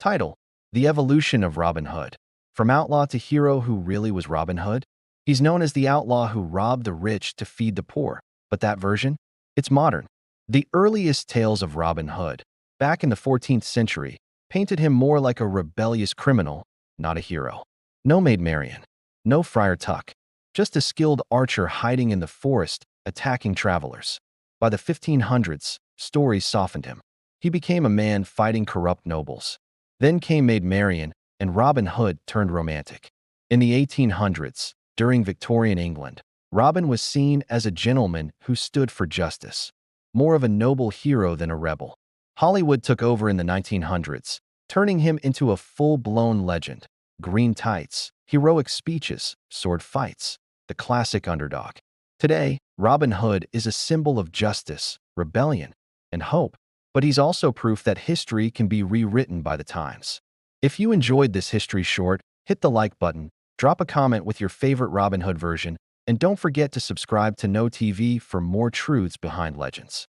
Title: The Evolution of Robin Hood. From outlaw to hero who really was Robin Hood? He's known as the outlaw who robbed the rich to feed the poor, but that version? It's modern. The earliest tales of Robin Hood, back in the 14th century, painted him more like a rebellious criminal, not a hero. No Maid Marian, no Friar Tuck, just a skilled archer hiding in the forest, attacking travelers. By the 1500s, stories softened him. He became a man fighting corrupt nobles. Then came Maid Marian, and Robin Hood turned romantic. In the 1800s, during Victorian England, Robin was seen as a gentleman who stood for justice, more of a noble hero than a rebel. Hollywood took over in the 1900s, turning him into a full-blown legend. Green tights, heroic speeches, sword fights, the classic underdog. Today, Robin Hood is a symbol of justice, rebellion, and hope, but he's also proof that history can be rewritten by the times. If you enjoyed this history short, hit the like button, drop a comment with your favorite Robin Hood version, and don't forget to subscribe to No TV for more truths behind legends.